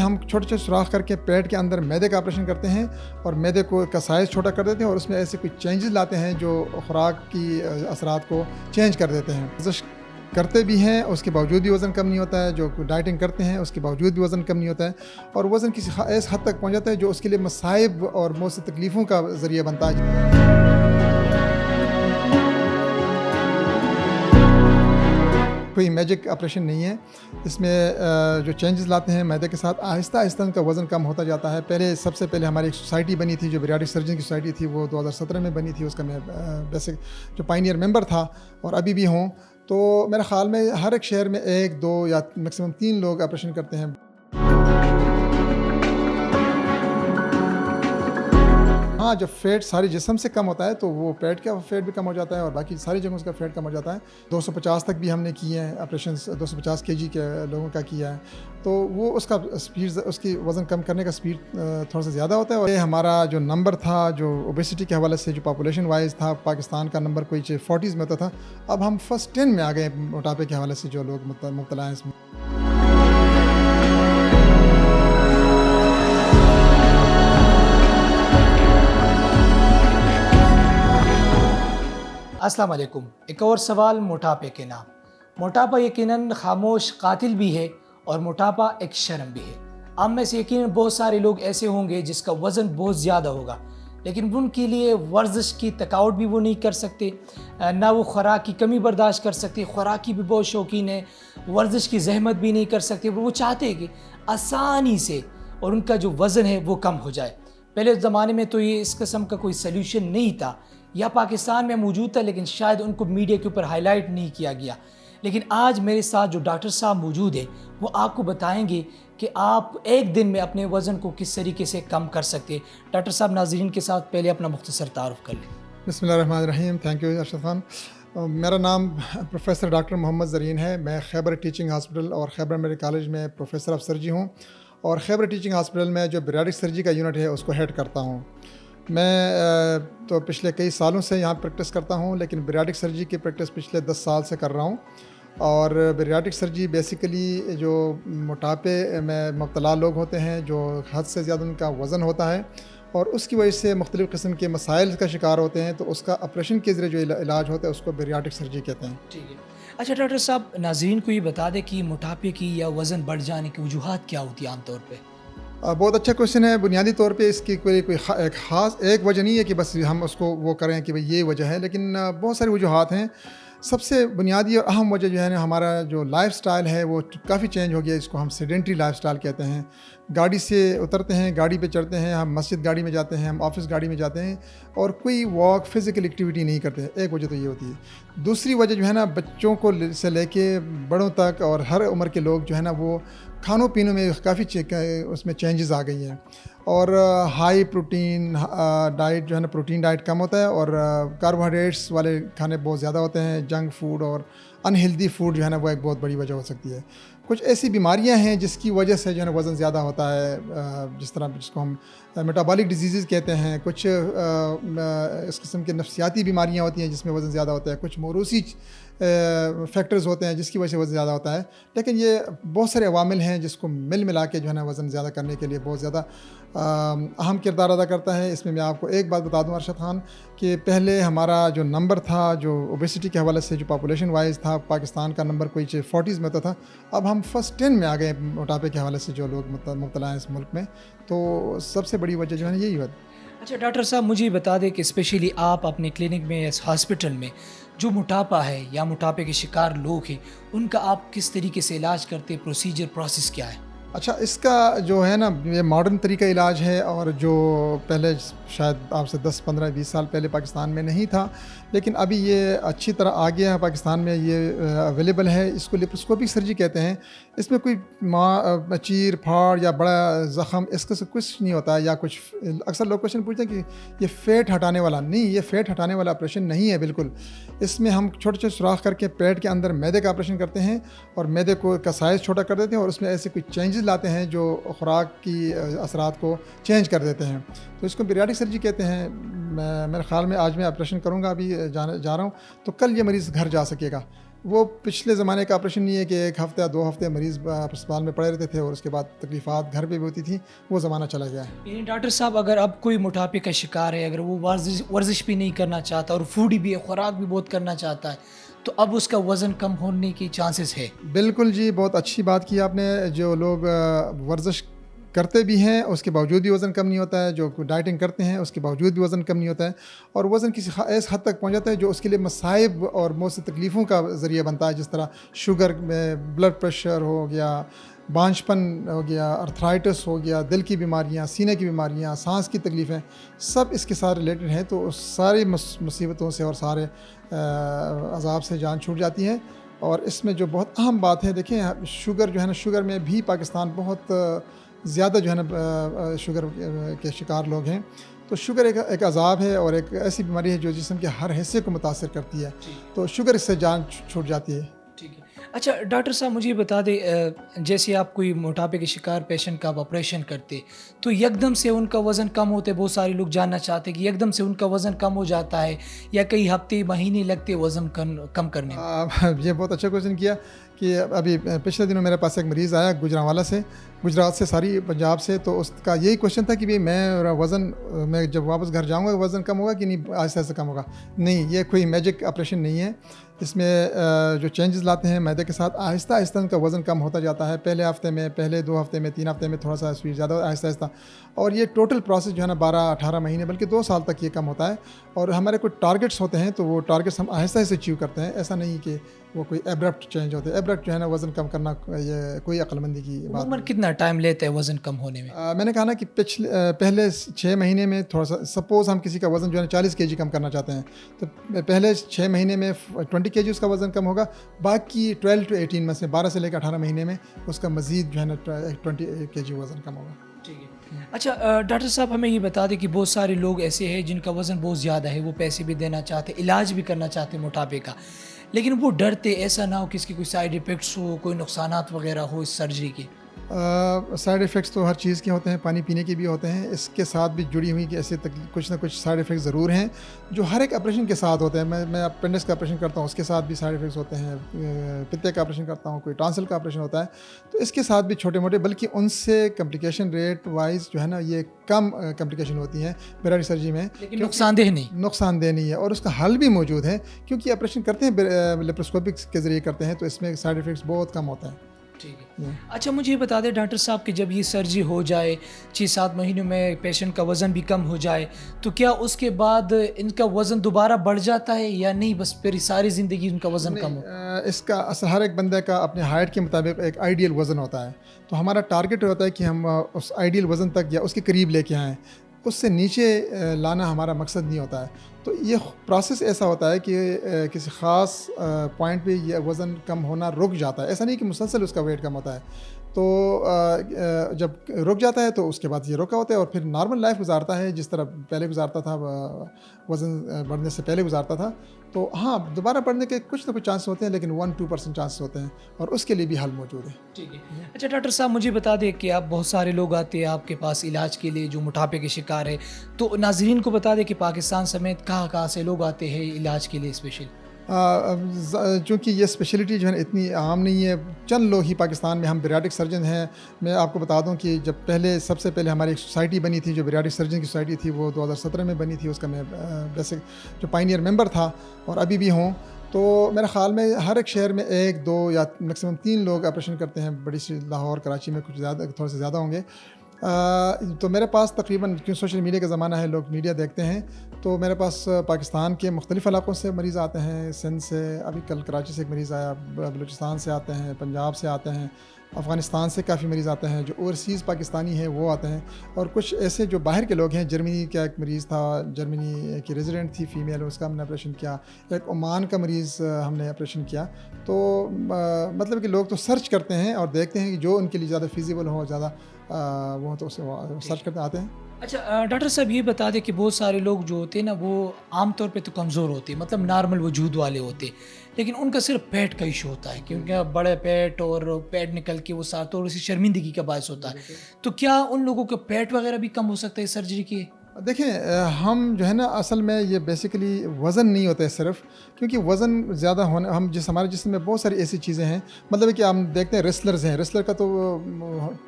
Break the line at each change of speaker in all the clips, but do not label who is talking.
ہم چھوٹے چھوٹے سوراخ کر کے پیٹ کے اندر معدے کا آپریشن کرتے ہیں اور معدے کا سائز چھوٹا کر دیتے ہیں اور اس میں ایسے کچھ چینجز لاتے ہیں جو خوراک کی اثرات کو چینج کر دیتے ہیں. ورزش کرتے بھی ہیں اس کے باوجود بھی وزن کم نہیں ہوتا ہے, جو ڈائٹنگ کرتے ہیں اس کے باوجود بھی وزن کم نہیں ہوتا ہے اور وزن کسی ایس حد تک پہنچ جاتا ہے جو اس کے لیے مصائب اور بہت سی تکلیفوں کا ذریعہ بنتا ہے. کوئی میجک آپریشن نہیں ہے, اس میں جو چینجز لاتے ہیں معدے کے ساتھ آہستہ آہستہ ان کا وزن کم ہوتا جاتا ہے. سب سے پہلے ہماری ایک سوسائٹی بنی تھی جو بیریاٹرک سرجن کی سوسائٹی تھی, وہ 2017 میں بنی تھی. اس کا میں بیسک جو پائنیئر ممبر تھا اور ابھی بھی ہوں. تو میرے خیال میں ہر ایک شہر میں 1 2 یا میکسیمم 3 لوگ آپریشن کرتے ہیں. ہاں, جب فیٹ ساری جسم سے کم ہوتا ہے تو وہ پیٹ کا فیٹ بھی کم ہو جاتا ہے اور باقی ساری جگہوں کا فیٹ کم ہو جاتا ہے. 250 تک بھی ہم نے کیے ہیں آپریشنز, 250 kg کے لوگوں کا کیا ہے. تو وہ اس کا اسپیڈ, اس کی وزن کم کرنے کا اسپیڈ تھوڑا سا زیادہ ہوتا ہے. اور یہ ہمارا جو نمبر تھا, جو اوبیسٹی کے حوالے سے جو پاپولیشن وائز تھا, پاکستان کا نمبر کوئی 40s میں ہوتا تھا, اب ہم فرسٹ 10 میں آ گئے موٹاپے کے حوالے سے جو لوگ مبتلا ہیں اس میں.
السلام علیکم. ایک اور سوال موٹاپے کے نام. موٹاپا یقیناً خاموش قاتل بھی ہے اور موٹاپا ایک شرم بھی ہے. آپ میں سے یقیناً بہت سارے لوگ ایسے ہوں گے جس کا وزن بہت زیادہ ہوگا, لیکن ان کے لیے ورزش کی تھکاوٹ بھی وہ نہیں کر سکتے, نہ وہ خوراک کی کمی برداشت کر سکتے. خوراک کی بھی بہت شوقین ہے, ورزش کی زحمت بھی نہیں کر سکتے. وہ چاہتے ہیں کہ آسانی سے اور ان کا جو وزن ہے وہ کم ہو جائے. پہلے زمانے میں تو یہ اس قسم کا کوئی سلیوشن نہیں تھا, یا پاکستان میں موجود تھا لیکن شاید ان کو میڈیا کے اوپر ہائی لائٹ نہیں کیا گیا. لیکن آج میرے ساتھ جو ڈاکٹر صاحب موجود ہیں وہ آپ کو بتائیں گے کہ آپ ایک دن میں اپنے وزن کو کس طریقے سے کم کر سکتے ہیں. ڈاکٹر صاحب ناظرین کے ساتھ پہلے اپنا مختصر تعارف کر لیں.
بسم اللہ الرحمن الرحیم. Thank you Arshad Khan. میرا نام پروفیسر ڈاکٹر محمد زرین ہے. میں خیبر ٹیچنگ ہاسپٹل اور خیبر میڈیکل کالج میں پروفیسر آف سرجری ہوں اور خیبر ٹیچنگ ہاسپٹل میں جو بیریاٹرک سرجری کا یونٹ ہے اس کو ہیڈ کرتا ہوں. میں تو پچھلے کئی سالوں سے یہاں پریکٹس کرتا ہوں, لیکن بیریاٹرک سرجری کی پریکٹس پچھلے 10 سال سے کر رہا ہوں. اور بیریاٹرک سرجری بیسیکلی جو موٹاپے میں مبتلا لوگ ہوتے ہیں, جو حد سے زیادہ ان کا وزن ہوتا ہے اور اس کی وجہ سے مختلف قسم کے مسائل کا شکار ہوتے ہیں, تو اس کا آپریشن کے ذریعے جو علاج ہوتا ہے اس کو بیریاٹرک سرجری کہتے ہیں.
ٹھیک ہے. اچھا ڈاکٹر صاحب, ناظرین کو یہ بتا دیں کہ موٹاپے کی یا وزن بڑھ جانے کی وجوہات کیا ہوتی ہیں عام طور پہ؟
بہت اچھا کوشچن ہے. بنیادی طور پہ اس کی کوئی ایک خاص ایک وجہ نہیں ہے کہ بس ہم اس کو وہ کریں کہ بھئی یہ وجہ ہے, لیکن بہت ساری وجوہات ہیں. سب سے بنیادی اور اہم وجہ جو ہے نا, ہمارا جو لائف سٹائل ہے وہ کافی چینج ہو گیا. اس کو ہم سیڈنٹری لائف سٹائل کہتے ہیں. گاڑی سے اترتے ہیں, گاڑی پہ چڑھتے ہیں, ہم مسجد گاڑی میں جاتے ہیں, ہم آفس گاڑی میں جاتے ہیں اور کوئی واک فزیکل ایکٹیویٹی نہیں کرتے. ایک وجہ تو یہ ہوتی ہے. دوسری وجہ جو ہے نا, بچوں کو سے لے کے بڑوں تک اور ہر عمر کے لوگ جو ہے نا, وہ کھانوں پینوں میں کافی اس میں چینجز آ گئی ہیں اور ہائی پروٹین ڈائٹ جو ہے نا, پروٹین ڈائٹ کم ہوتا ہے اور کاربوہائیڈریٹس والے کھانے بہت زیادہ ہوتے ہیں. جنک فوڈ اور انہیلدی فوڈ جو ہے نا وہ ایک بہت بڑی وجہ ہو سکتی ہے. کچھ ایسی بیماریاں ہیں جس کی وجہ سے جو ہے نا وزن زیادہ ہوتا ہے, جس کو ہم میٹابولک ڈیزیزز کہتے ہیں. کچھ اس قسم کے نفسیاتی بیماریاں ہوتی ہیں جس میں وزن زیادہ ہوتا ہے. کچھ موروثی فیکٹرز ہوتے ہیں جس کی وجہ سے وزن زیادہ ہوتا ہے. لیکن یہ بہت سارے عوامل ہیں جس کو ملا کے جو ہے نا وزن زیادہ کرنے کے لیے بہت زیادہ اہم کردار ادا کرتا ہے. اس میں میں آپ کو ایک بات بتا دوں ارشد خان, کہ پہلے ہمارا جو نمبر تھا, جو اوبیسٹی کے حوالے سے جو پاپولیشن وائز تھا, پاکستان کا نمبر کوئی 40s میں ہوتا تھا, اب ہم فرسٹ 10 میں آ گئے موٹاپے کے حوالے سے جو لوگ مبتلا ہیں اس ملک میں. تو سب سے بڑی وجہ جو ہے نا یہی ہے.
اچھا ڈاکٹر صاحب, مجھے بتا دیں کہ اسپیشلی آپ اپنے کلینک میں یا ہاسپٹل میں جو موٹاپا ہے یا موٹاپے کے شکار لوگ ہیں, ان کا آپ کس طریقے سے علاج کرتے, پروسیجر پروسیس کیا ہے؟
اچھا, اس کا جو ہے نا, یہ ماڈرن طریقہ علاج ہے اور جو پہلے شاید آپ سے 10 15 20 سال پہلے پاکستان میں نہیں تھا, لیکن ابھی یہ اچھی طرح آ گیا ہے پاکستان میں. یہ اویلیبل ہے. اس کو لیپروسکوپک سرجری کہتے ہیں. اس میں کوئی چیر پھاڑ یا بڑا زخم اس کا کچھ نہیں ہوتا ہے. یا کچھ اکثر لوگ کوشچن پوچھتے ہیں کہ یہ فیٹ ہٹانے والا نہیں, یہ فیٹ ہٹانے والا آپریشن نہیں ہے بالکل. اس میں ہم چھوٹے چھوٹے سوراخ کر کے پیٹ کے اندر معدے کا آپریشن کرتے ہیں اور معدے کا سائز چھوٹا کر دیتے ہیں اور اس میں ایسے کچھ چینجز لاتے ہیں جو خوراک کی اثرات کو چینج کر دیتے ہیں. تو اس کو بیریاٹرک سرجری کہتے ہیں. میرے خیال میں آج میں آپریشن کروں گا, ابھی جا رہا ہوں, تو کل یہ مریض گھر جا سکے گا. وہ پچھلے زمانے کا آپریشن نہیں ہے کہ ایک ہفتہ 2 ہفتے مریض اسپتال میں پڑے رہتے تھے اور اس کے بعد تکلیفات گھر پہ بھی ہوتی تھیں، وہ زمانہ چلا گیا ہے۔
یعنی ڈاکٹر صاحب اگر اب کوئی موٹاپے کا شکار ہے، اگر وہ ورزش بھی نہیں کرنا چاہتا اور فوڈی بھی ہے، خوراک بھی بہت کرنا چاہتا ہے، تو اب اس کا وزن کم ہونے کی چانسز ہے؟
بالکل جی، بہت اچھی بات کی آپ نے۔ جو لوگ ورزش کرتے بھی ہیں اس کے باوجود بھی وزن کم نہیں ہوتا ہے، جو ڈائٹنگ کرتے ہیں اس کے باوجود بھی وزن کم نہیں ہوتا ہے، اور وزن کسی ایس حد تک پہنچ جاتا ہے جو اس کے لیے مصائب اور بہت سی تکلیفوں کا ذریعہ بنتا ہے، جس طرح شوگر میں، بلڈ پریشر ہو گیا، بانجھپن ہو گیا، ارتھرائٹس ہو گیا، دل کی بیماریاں، سینے کی بیماریاں، سانس کی تکلیفیں، سب اس کے ساتھ ریلیٹڈ ہیں۔ تو اس ساری مصیبتوں سے اور سارے عذاب سے جان چھوٹ جاتی ہے۔ اور اس میں جو بہت اہم بات ہے، دیکھیں شوگر جو ہے نا، شوگر میں بھی پاکستان بہت زیادہ جو ہے نا شوگر کے شکار لوگ ہیں۔ تو شوگر ایک عذاب ہے اور ایک ایسی بیماری ہے جو جسم کے ہر حصے کو متاثر کرتی ہے، تو شوگر اس سے جان چھوٹ جاتی ہے۔
ٹھیک ہے۔ اچھا ڈاکٹر صاحب مجھے بتا دیں، جیسے آپ کوئی موٹاپے کے شکار پیشنٹ کا آپ آپریشن کرتے تو یکدم سے ان کا وزن کم ہوتے، بہت سارے لوگ جاننا چاہتے کہ یکدم سے ان کا وزن کم ہو جاتا ہے یا کئی ہفتے مہینے لگتے وزن کم کرنے میں؟
یہ بہت اچھا کویشچن کیا کہ ابھی پچھلے دنوں میرے پاس ایک مریض آیا گجرانوالہ سے، گجرات سے، ساری پنجاب سے۔ تو اس کا یہی کویشچن تھا کہ بھئی میرا وزن، میں جب واپس گھر جاؤں گا وزن کم ہوگا کہ نہیں، آہستہ آہستہ کم ہوگا؟ نہیں، یہ کوئی میجک آپریشن نہیں ہے۔ اس میں جو چینجز لاتے ہیں معدے کے ساتھ، آہستہ آہستہ ان کا وزن کم ہوتا جاتا ہے، پہلے ہفتے میں، پہلے 2 ہفتے میں، 3 ہفتے میں تھوڑا سا اسپیڈ زیادہ، آہستہ آہستہ، اور یہ ٹوٹل پروسیس جو ہے نا 12-18 مہینے بلکہ 2 سال تک یہ کم ہوتا ہے۔ اور ہمارے کوئی ٹارگٹس ہوتے ہیں تو وہ ٹارگٹس ہم آہستہ آہستہ اچیو کرتے ہیں، ایسا نہیں کہ وہ کوئی ایبرپٹ چینج ہوتے ہیں۔ ایبرپٹ جو ہے نا وزن کم کرنا، یہ کوئی عقل مندی کی بات
عموماً
نہیں۔
کتنا ٹائم لیتا ہے وزن کم ہونے میں؟
میں نے کہا نا کہ پہلے 6 مہینے میں تھوڑا سا، سپوز ہم کسی کا وزن جو ہے نا 40 kg کم کرنا چاہتے ہیں تو پہلے 6 مہینے میں 20 kg اس کا وزن کم ہوگا، باقی 12 to 18 میں سے 12 سے لے کے 18 مہینے میں اس کا مزید جو ہے نا 20 kg وزن کم ہوگا۔
ٹھیک ہے۔ اچھا ڈاکٹر صاحب ہمیں یہ بتا دیں کہ بہت سارے لوگ ایسے ہیں جن کا وزن بہت زیادہ ہے، وہ پیسے بھی دینا چاہتے، علاج بھی کرنا چاہتے موٹاپے کا، لیکن وہ ڈرتے ایسا نہ ہو کہ اس کی کوئی سائیڈ ایفیکٹس ہو، کوئی نقصانات وغیرہ ہو اس سرجری کے۔
سائیڈ ایفیکٹس تو ہر چیز کے ہوتے ہیں، پانی پینے کے بھی ہوتے ہیں، اس کے ساتھ بھی جڑی ہوئی کہ ایسے کچھ نہ کچھ سائیڈ ایفیکٹس ضرور ہیں جو ہر ایک آپریشن کے ساتھ ہوتے ہیں۔ میں اپینڈکس کا آپریشن کرتا ہوں، اس کے ساتھ بھی سائیڈ ایفیکٹس ہوتے ہیں، پتے کا آپریشن کرتا ہوں، کوئی ٹانسل کا آپریشن ہوتا ہے تو اس کے ساتھ بھی چھوٹے موٹے، بلکہ ان سے کمپلیکیشن ریٹ وائز جو ہے نا یہ کم کمپلیکیشن ہوتی ہیں بیراری سرجری میں،
لیکن نقصان دہ نہیں۔
نقصان دہ نہیں ہے، اور اس کا حل بھی موجود ہے کیونکہ آپریشن کرتے ہیں لیپروسکوپک کے ذریعے کرتے ہیں تو اس میں سائیڈ ایفیکٹس بہت کم ہوتے ہیں۔
ٹھیک ہے۔ اچھا مجھے یہ بتا دیں ڈاکٹر صاحب کہ جب یہ سرجری ہو جائے 6-7 مہینوں میں پیشنٹ کا وزن بھی کم ہو جائے تو کیا اس کے بعد ان کا وزن دوبارہ بڑھ جاتا ہے یا نہیں، بس پھر ساری زندگی ان کا وزن کم ہو؟
اس کا اصل ہر ایک بندے کا اپنے ہائٹ کے مطابق ایک آئیڈیل وزن ہوتا ہے، تو ہمارا ٹارگٹ ہوتا ہے کہ ہم اس آئیڈیل وزن تک یا اس کے قریب لے کے آئیں، اس سے نیچے لانا ہمارا مقصد نہیں ہوتا ہے۔ تو یہ پروسیس ایسا ہوتا ہے کہ کسی خاص پوائنٹ پہ یہ وزن کم ہونا رک جاتا ہے، ایسا نہیں کہ مسلسل اس کا ویٹ کم ہوتا ہے۔ تو جب رک جاتا ہے تو اس کے بعد یہ رکا ہوتا ہے اور پھر نارمل لائف گزارتا ہے جس طرح پہلے گزارتا تھا، وزن بڑھنے سے پہلے گزارتا تھا۔ تو ہاں دوبارہ بڑھنے کے کچھ نہ کچھ چانس ہوتے ہیں، لیکن 1-2% چانس ہوتے ہیں اور اس کے لیے بھی حل موجود ہے۔
ٹھیک ہے۔ اچھا ڈاکٹر صاحب مجھے بتا دیں کہ آپ بہت سارے لوگ آتے ہیں آپ کے پاس علاج کے لیے جو موٹاپے کے شکار ہے، تو ناظرین کو بتا دیں کہ پاکستان سمیت کہاں سے لوگ آتے ہیں علاج کے لیے اسپیشل؟
چونکہ یہ اسپیشلٹی جو ہے اتنی عام نہیں ہے، چند لوگ ہی پاکستان میں، ہم بیریاٹک سرجن ہیں۔ میں آپ کو بتا دوں کہ جب سب سے پہلے ہماری ایک سوسائٹی بنی تھی جو بیریاٹک سرجن کی سوسائٹی تھی، وہ 2017 میں بنی تھی، اس کا میں بیسک جو پائنیئر ممبر تھا اور ابھی بھی ہوں۔ تو میرے خیال میں ہر ایک شہر میں 1-2 یا میکسیمم 3 لوگ آپریشن کرتے ہیں، بڑی سی لاہور، کراچی میں کچھ زیادہ، تھوڑے سے زیادہ ہوں گے۔ تو میرے پاس تقریباً، کیوں سوشل میڈیا کا زمانہ ہے، لوگ میڈیا دیکھتے ہیں، تو میرے پاس پاکستان کے مختلف علاقوں سے مریض آتے ہیں، سندھ سے، ابھی کل کراچی سے ایک مریض آیا، بلوچستان سے آتے ہیں، پنجاب سے آتے ہیں، افغانستان سے کافی مریض آتے ہیں، جو اوورسیز پاکستانی ہیں وہ آتے ہیں، اور کچھ ایسے جو باہر کے لوگ ہیں۔ جرمنی کا ایک مریض تھا، جرمنی کی ریزیڈنٹ تھی فیمیل، اس کا ہم نے آپریشن کیا۔ ایک عمان کا مریض ہم نے آپریشن کیا۔ تو مطلب کہ لوگ تو سرچ کرتے ہیں اور دیکھتے ہیں کہ جو ان کے لیے زیادہ فیزیبل ہو، زیادہ وہ تو اسے سرچ کرتے آتے ہیں۔
اچھا ڈاکٹر صاحب یہ بتا دیں کہ بہت سارے لوگ جو ہوتے ہیں نا وہ عام طور پہ تو کمزور ہوتے ہیں، مطلب نارمل وجود والے ہوتے ہیں، لیکن ان کا صرف پیٹ کا ایشو ہوتا ہے کیونکہ بڑے پیٹ اور پیٹ نکل کے وہ تھوڑی سی شرمندگی کا باعث ہوتا ہے، تو کیا ان لوگوں کا پیٹ وغیرہ بھی کم ہو سکتا ہے سرجری کی؟
دیکھیں ہم جو ہے نا اصل میں یہ بیسیکلی وزن نہیں ہوتا ہے صرف، کیونکہ وزن زیادہ ہونا ہمارے جسم میں بہت ساری ایسی چیزیں ہیں، مطلب ہے کہ ہم دیکھتے ہیں ریسلرز ہیں، ریسلر کا تو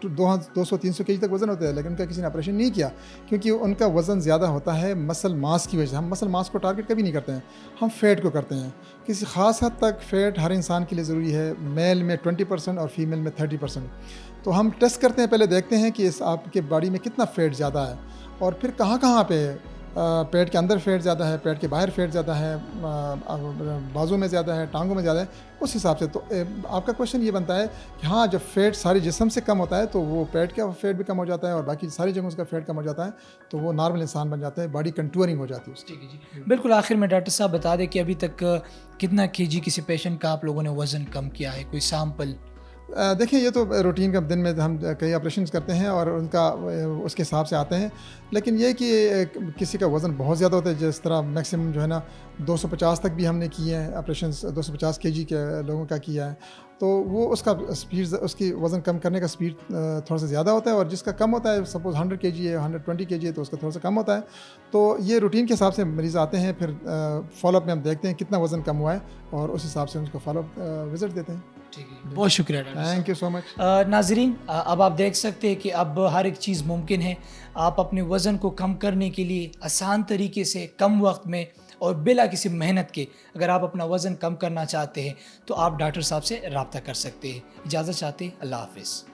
200-300 kg تک وزن ہوتا ہے، لیکن ان کا کسی نے آپریشن نہیں کیا کیونکہ ان کا وزن زیادہ ہوتا ہے مسل ماس کی وجہ سے۔ ہم مسل ماس کو ٹارگٹ کبھی نہیں کرتے ہیں، ہم فیٹ کو کرتے ہیں۔ کسی خاص حد تک فیٹ ہر انسان کے لیے ضروری ہے، میل میں 20% اور فیمیل میں 30%۔ تو ہم ٹیسٹ کرتے ہیں، پہلے دیکھتے ہیں کہ آپ کے باڈی میں کتنا فیٹ زیادہ ہے، اور پھر کہاں کہاں پہ پیٹ کے اندر فیٹ زیادہ ہے، پیٹ کے باہر فیٹ زیادہ ہے، بازو میں زیادہ ہے، ٹانگوں میں زیادہ ہے، اس حساب سے۔ تو آپ کا کوشچن یہ بنتا ہے کہ ہاں جب فیٹ ساری جسم سے کم ہوتا ہے تو وہ پیٹ کا فیٹ بھی کم ہو جاتا ہے اور باقی ساری جگہوں کا فیٹ کم ہو جاتا ہے، تو وہ نارمل انسان بن جاتا ہے، باڈی کنٹورنگ ہو جاتی ہے اس کی۔
ٹھیک ہے جی، بالکل آخر میں ڈاکٹر صاحب بتا دیں کہ ابھی تک کتنا kg کسی پیشنٹ کا آپ لوگوں نے وزن کم کیا ہے، کوئی سیمپل؟
دیکھیں یہ تو روٹین کا، دن میں ہم کئی آپریشنس کرتے ہیں اور ان کا اس کے حساب سے آتے ہیں، لیکن یہ کہ کسی کا وزن بہت زیادہ ہوتا ہے، جس طرح میکسیمم جو ہے نا 250 تک بھی ہم نے کیے ہیں آپریشنس، 250 kg کے لوگوں کا کیا ہے، تو وہ اس کا اسپیڈ، اس کی وزن کم کرنے کا اسپیڈ تھوڑا سا زیادہ ہوتا ہے، اور جس کا کم ہوتا ہے، سپوز 100 kg ہے، 120 kg ہے، تو اس کا تھوڑا سا کم ہوتا ہے۔ تو یہ روٹین کے حساب سے مریض آتے ہیں، پھر فالو اپ میں ہم دیکھتے ہیں کتنا وزن کم ہوا ہے اور اس حساب سے ان کو فالو اپ وزٹ دیتے ہیں۔
ٹھیک ہے، بہت شکریہ ڈاکٹر صاحب۔
تھینک یو سو مچ۔
ناظرین، اب آپ دیکھ سکتے ہیں کہ اب ہر ایک چیز ممکن ہے۔ آپ اپنے وزن کو کم کرنے کے لیے آسان طریقے سے، کم وقت میں اور بلا کسی محنت کے، اگر آپ اپنا وزن کم کرنا چاہتے ہیں تو آپ ڈاکٹر صاحب سے رابطہ کر سکتے ہیں۔ اجازت چاہتے ہیں، اللہ حافظ۔